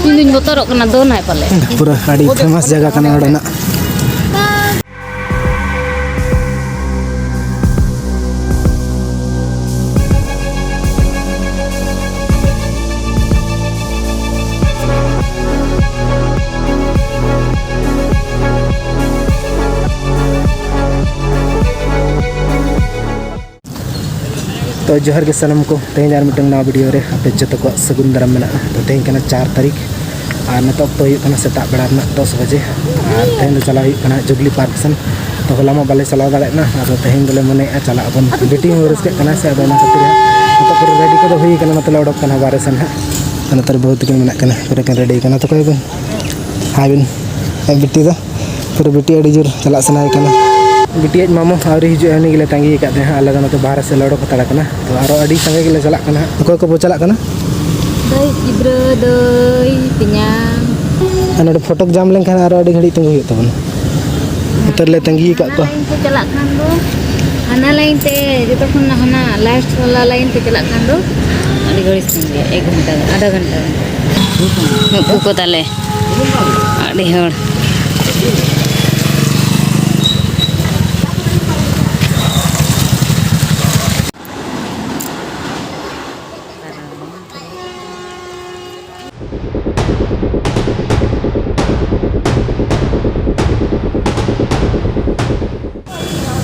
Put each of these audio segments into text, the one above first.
Ini motor kena dona pale. Pura adi famous jaga kana odana. तो जोहर के सलाम को तेज और मिटंग नवा वीडियो रे आपे जतो को सगुन दाराम मेना तो तेज कना 4 तारीख और नतक तो हुई सेता बेड़ा 10 बजे और तेज चला हुई जुगली पार्क सन तो हला मा बाले चलाव दाड़ेना और तेज दोले मने चला अपन बेटी हो रस्के कना से अदना खातिर तो पूरा रेडी को हुई कना मतलब ओडक कना बारे सन हा नतर बहुत के मेना कना पूरा कन रेडी कना तो कोई बन हां बिन बेटी दो पूरा बेटी अड़ी जोर चला सनाय कना बिटिया मामो आवरी हिजु हनी गिले तांगी का दे आले तो बाहर से लड़ो कतड़ा कना तो आरो अड़ी संगे गिले चला कना कोई को चला कना दई इब्रो दई पिnyang अनोड फोटो जाम लेन खान आरो अड़ी घड़ी तंग हुई तबन उतर ले तंगी का तो चला खान दो हना लाइन ते जतो खन हना लास्ट वाला लाइन पे चला खान दो अड़ी घड़ी संगे 1 घंटा आधा घंटा को ताले अड़ी हड़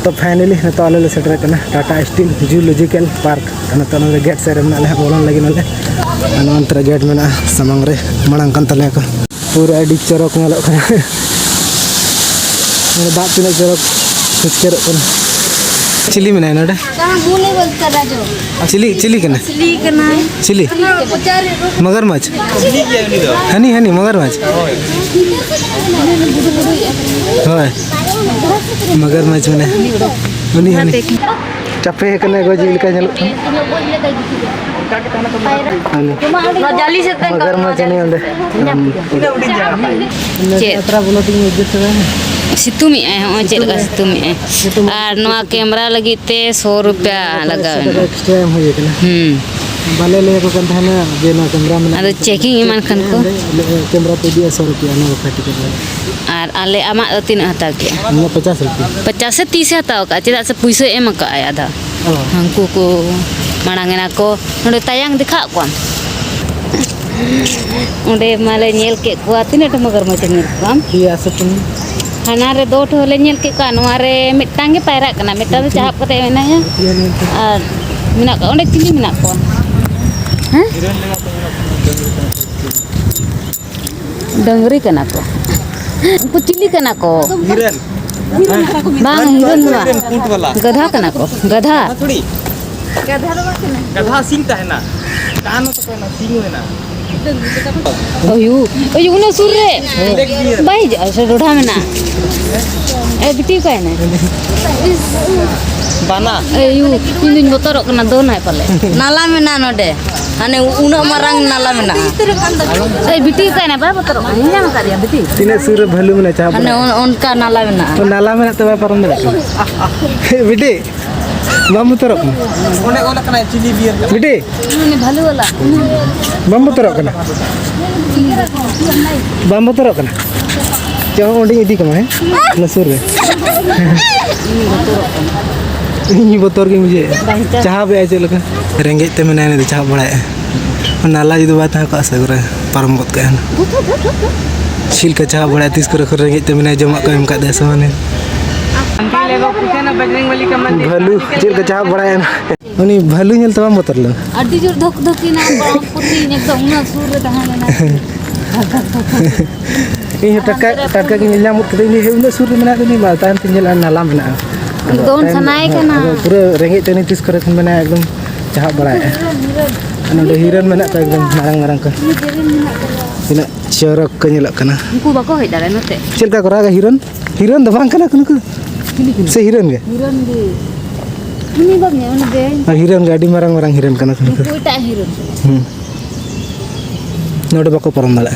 तो फाइनली तो आले सेटर कना टाटा स्टील जूलॉजिकल पार्क तो गेट से मेना बोलन लगे नंतर गेट में सामंग रे मांग कान तले को पूरा अड़ी चरक नेलो कना दा तीन चरक खुचकेर चिली में नोडे चिली चिली कना चिली मगरमच्छ हनी हनी मगरमच्छ होय मगरमच्छ में हनी हनी चपे कने गोजी लेका नेलो जाली से मगरमच्छ नहीं ओंदे चेत्रा ब्लॉटिंग इज्जत है सितुमी है हो चेल का सितुमी है और नवा कैमरा लगी ते 100 रुपया लगा एक्स्ट्रा हो ये कना बाले ले को कंधाना जे ना कैमरा में अरे चेकिंग ईमान खन को कैमरा पे दिया 100 रुपया ना काटी के और आले आमा तीन हता के 50 रुपया 50 से 30 हता का चेदा से पैसा एम का आधा हमको को मांगना को नोडे तयांग दिखा को उंडे माले नेल के को तीन मगरमच्छ नेल काम ये असतन हना रे दो ठोले नेल के का नवा रे मिटांग के पायरा कना मिटा दे चाहप कते मेना है और मिना का ओंडे चिली मिना को हैं डंगरी कना को उनको चिली कना को हिरन बांग हिरन बा गधा कना को गधा थोड़ी गधा सिंह तहना कान तो कहना सिंह है ना अयो ना सुर रे भाई ऐसे रोड़ा में ना ए बिटी का है ना बाना अयो तीन दिन मोटर कना दो ना पले नाला में ना नोडे हाने उना मरंग नाला में ना ए बिटी का है ना बा मोटर हिना में करिया बिटी तीन सूर भलू में चाह हाने उनका नाला में ना तो नाला में तो परम दे बेटी बम तरक ओने ओला कना चिली बियर बेटी ने भालू वाला बम तरक कना बम तरक कना चाहो ओंडी इदी कमा है नसुर रे इन बोतर के मुझे चाह पे ऐसे लगा रेंगे ते में ने चाह बड़ा नाला जुद बात है का सगरे परम गत का छिल का चाह बड़ा तीस कर रेंगे ते में जमा को एम का दे सने भालू चिल का चाह बड़ा है उनी भालू नेल तबा मोतरल अड्डी जोर धक धकी ना पुती एकदम उना सुर रे तहां ना इन टटका के नेला मुत कदे नि हेउना सुर मेना दनी बा तान तिनल नाला मेना दोन सनाय कना पूरा रेंगे तेनी तीस करे मेना एकदम चाह बड़ा है नोडे हिरन मेना तो एकदम मारंग मारंग का इना चरक के नेलक कना उनको बाको होय दाले नते चिल का करा हिरन हिरन दो बांग कना कुनको से हिरन गे ini babnya mana deh हिरन गाड़ी मारंग मारंग हिरन कना कुनको कोईटा हिरन नोडे बाको परम दाला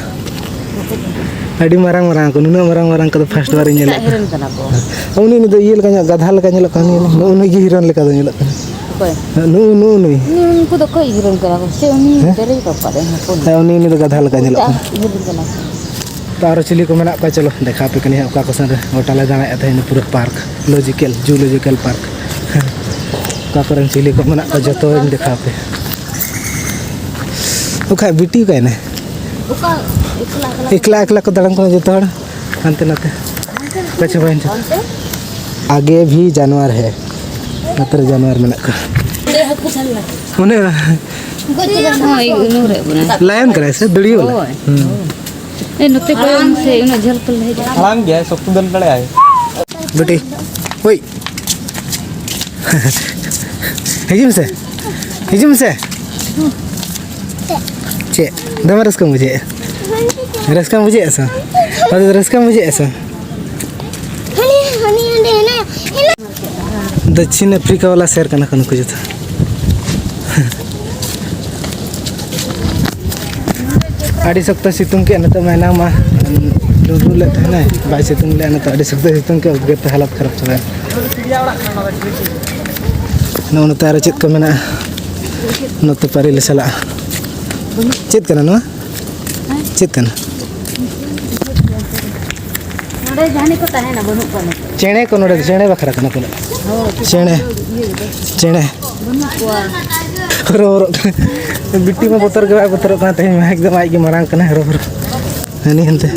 अड़ी मारंग मारंग को नुना मारंग मारंग को फर्स्ट बार नेलक हिरन कना को उनी नि तो ये लका गधा लका नेलक कनी उनी गे हिरन लका दो नेलक koy. Nu nih. Uनको तो कोई गिरन करा को से उनी तेरे का पड़े हैं कौन Ini tuh gadah lagi nyelok. गिरन करा Taruh cili ko menak pa chalo dekha pe kani ka ko sare hotel la jana eta ini pura park zoological park. Ka koran cili ko menak pa joto ini dekha pe. Oka biti ka ne. उका Ikla ko dalang ko joto hor ante nate. Pache bain आगे भी जानवर है नतर जानवर मेनक का दे हकु चलना मने हाँ इग्नोर है बुना लायन करे से दड़ी वाला ए नते को से उन झल पल है Alam gaya sok tudan pale ay. बेटी ओए हिजम से चे दम रस्का मुझे ऐसा और रस्का मुझे ऐसा दक्षिण अफ्रीका वाला शेयर करना कनु कुछ था आड़ी सकता सितुंग के नता महीना मा लुलु लेते हैं ना बाई सितुंग ले नता आड़ी सकता सितुंग के उगे पे हालत खराब चला ना उन तार चित को मना नता पारी ले चला चित करना ना चित करना नडे जाने को ताहे ना बनु कोन चेणे को नोड़े चेणे बखरा करना कोन चेणे रो बिट्टी में बोतर के बोतर का ते में एकदम आई के मरांग कना रो हनी हनते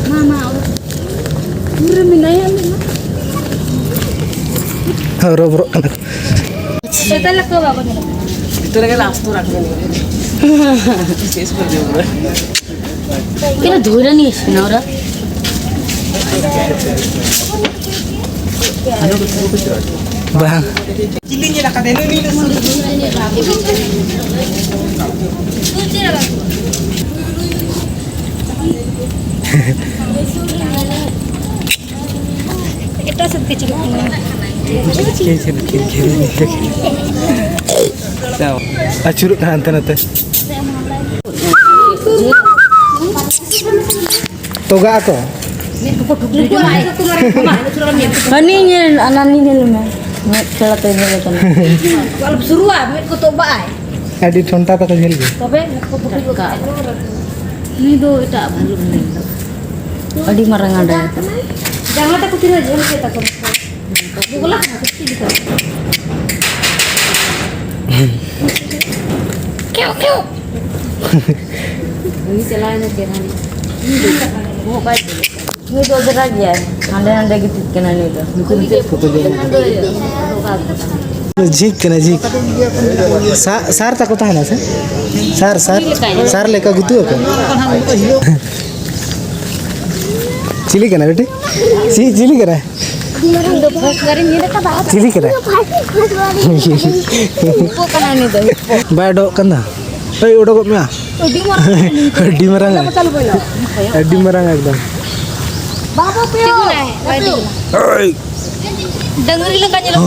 मामा पूरे में नहीं आले रो कना सेटा लको बाबा Itu lagi last tuh raknya nih. Sih seperti itu. केना धोरा नहीं है ना रा bang Kilinya nak ada ini. kita sedikit kiri acuruk kan nante toga ako Ani nya anani nya lume खेला तो नहीं रहता वाल शुरुआत में को तो bye adi thonta ta ko jel ge तबे को पकड़ का नहीं दो इटा भालू नहीं अड़ी मरंग आडा jangan tak kutira jel ke tak ko बोला क्यों क्यों ini celana kerani वो बाय ये तो जरा गया अंडे अंडे की टिकना नहीं तो झीक के ना झीक सार तक होता है ना सार लेकर गुतु का चिली का ना बेटे चिली का ना चिली का ना बाय डो कंदा ओए उड़ो को मिया अड्डी मरंग एकदम बाबा पे ओए डंगरी लगा जलो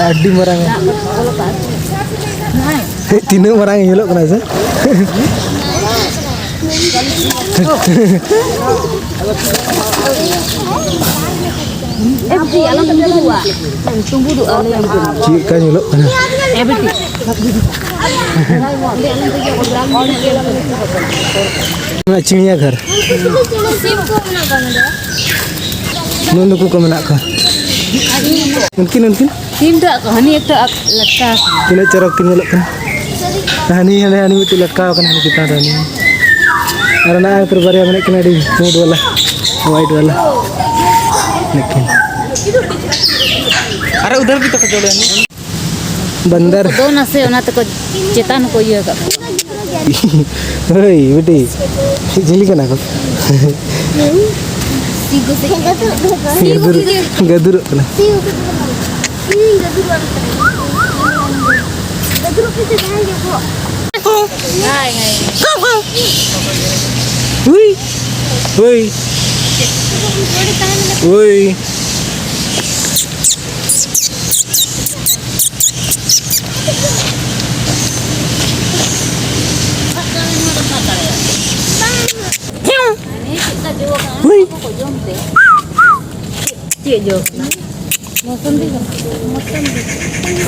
अड्डी मरंग तीनों मरंग ये लोग कना से FD alam tunggu doa yang cik kan nyelok kan mana cingnya घर नूनू को मना का mungkin तीन टा कहानी एक टा लगता तीनों चरक किन nyelok kan hani itu लटका kan hani kita tadi karena terbaru mana kena di mood wala white wala लेकिन अरे उधर भी तो कचौड़े हैं बंदर दो ना से ना तो को चेतन को ये का ओए बेटी झिली का ना को गदुर ना Woi, woi, woi. Wih. Cik jo. Mosam di.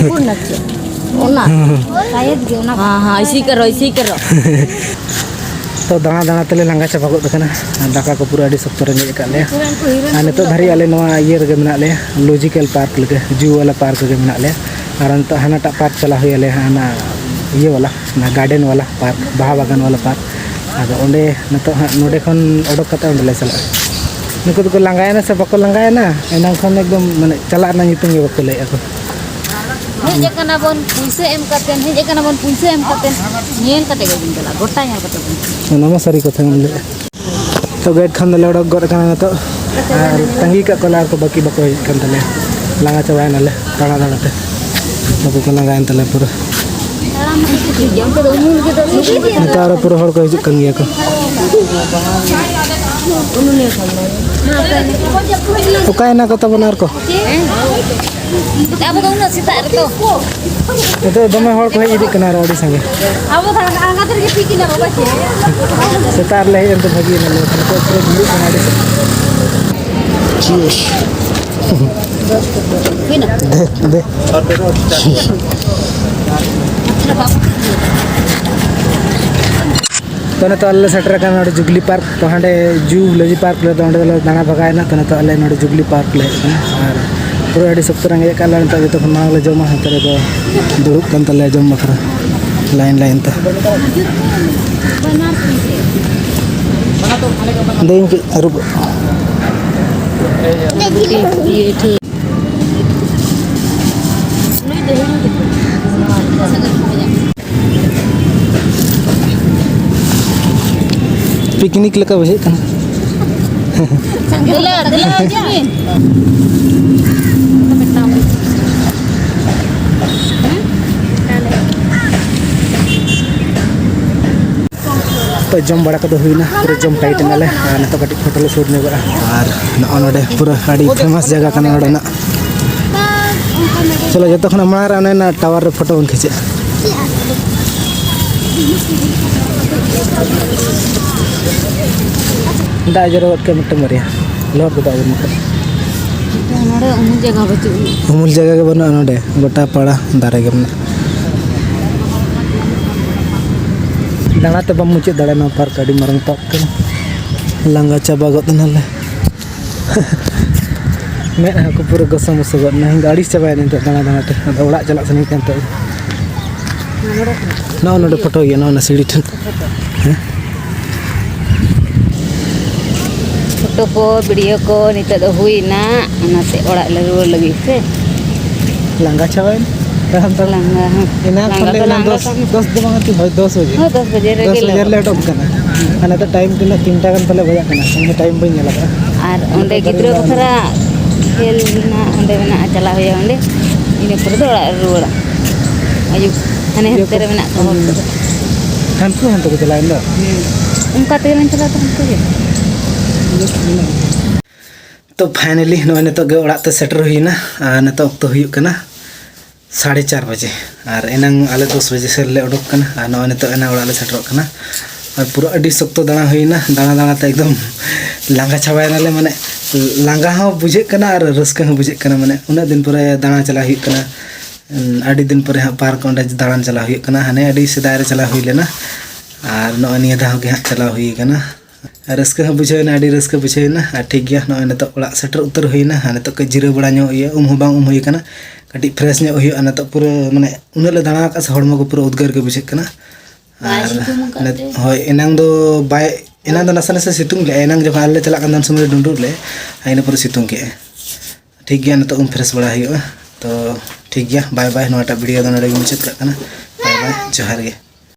Pun nak cik. Ona. Saya juga nak. हाँ इसी करो. तो दाना दाना तेले लंगा चाबा गो कना दाका को पूरा अडी सख्त रेंगे काले आ नितो धारी आले नवा इयर गे मेना ले लॉजिकल पार्क लगे जू वाला पार्क गे मेना ले और अंत हानाटा पार्क चला हुई आले हाना ये वाला ना गार्डन वाला पार्क बाहा बागान वाला पार्क आदो ओंडे नितो नोडे खन ओडक कते ओंडे ले चला नुको तो लंगायना से बको लंगायना एना खन एकदम माने चला ना नितुम गे बको ले ako Hej kana bon puise em katen hej kana bon puise em katen nyen kate ge jingala gotta nyal kate ona ma sari kotha ngale तो गेट खान दले ओडक गड kana तो और तंगी का कलार को बाकी बको kan तले लांगा चबाय नाले ताना ताना ते बको को लंगायन तले पूरा jam ke umur ke to नतार पूरा हर को हिजुक kan गिया को तो काय ना कता बनार को Abo kau nak sita erto. तो दमे हर को हिजुक kana रोडी संगे Abo thang angkat terus pikin apa baca. सेतार ले एंत भगी ने तो पूरा भिड़ी बना दे चीज Kena. दे तो ने तो अल्ले सेटर का नोड जुगली पार्क तो हांडे जू लजी पार्क ले तो हांडे दाना भगायना तो ने तो अल्ले नोड जुगली पार्क ले और पूरा अडी सब तरंगे काला तो जो तो मांग ले जमा हते रे तो दुरुक kan तले जम मखरा लाइन लाइन तो देन के रुक Ye thi. पिकनिक लका बजे kan Dela aja. तो जम बड़ा को हुईना पूरा जम टाइट नाले न तो कटी फोटो ले शूट ने बड़ा और नोडे पूरा अड़ी फेमस जगह कना नोडे ना चलो जतो खना मार आने ना टावर रे फोटो बन खींचे दा जरो के मट मरिया लोर को दाव मत Nore umur jaga bacu. उमुल जगह के बना नोडे गोटा पड़ा दारे के मना दाना ते बम मुचे दाड़े ना पार्क अड़ी मरंग पार्क के लंगा चाबा गत नाले मैं को पूरा गसम उसगत ना गाड़ी चाबा ने तो दाना दाना ते ओड़ा चला सनी kan तो ना नोडे फोटो ये ना सीढ़ी ठन फोटो को वीडियो को नित दो हुई ना ओनाते ओड़ा ले रुआ लगी से लंगा चाबा हम तो लंगा इना खले ना 10 दो मांगती भाई 10 बजे 10 बजे रे 10 बजे लेट ऑफ करना अने तो टाइम तिना 3टा गन पहले बजा करना संगे टाइम बई नेला और ओंडे गिद्रो बखरा खेल ना ओंडे मेना चला हुई ओंडे इने पर दो ओड़ा रुआ आयु हने हते रे मेना को हम तो चला इंदा उनका ते मन चला तो हमको तो फाइनली नोने तो गे ओड़ा ते सेटर हुईना न तो तो हुई कना 4:30 बजे और एनंग आले 10 बजे से ले उडक कना और नोने तो एना ओड़ा ले सेटर कना और पूरा अडी सख्त दाना हुईना दाना दाना ते एकदम लांगा छाबायना ले माने लांगा हो बुझे कना और रस्का हो बुझे कना माने उना दिन पूरा दाना चला हुई कना अडी दिन पर पार्क ओंडे दाड़ान चला हुई कना हने अडी सिदाय रे चला हुई लेना और नो निया दा के चला हुई कना रस्का हो बुझेना अडी रस्का बुझेना ठीक गया नो तो ओड़ा सेटर उतर हुईना हाने तो जिरा बड़ा नो ये हो बांग हुई कना कटी फ्रेश नो हुई अना तो पूरा माने उना ले दाना का हड़मो को पूरा उद्गार के बुझे कना होय एनांग दो बाय एनांग दो नसा नसा सितुंग ले एनांग जब आले चला कांदन समय डुंडुर ले आइना पूरा सितुंग के ठीक गया ना तो फ्रेश बड़ा हुई तो ठीक गया बाय बाय नोटा वीडियो दो नडे मुचाद का बाय बाय जोहार गे।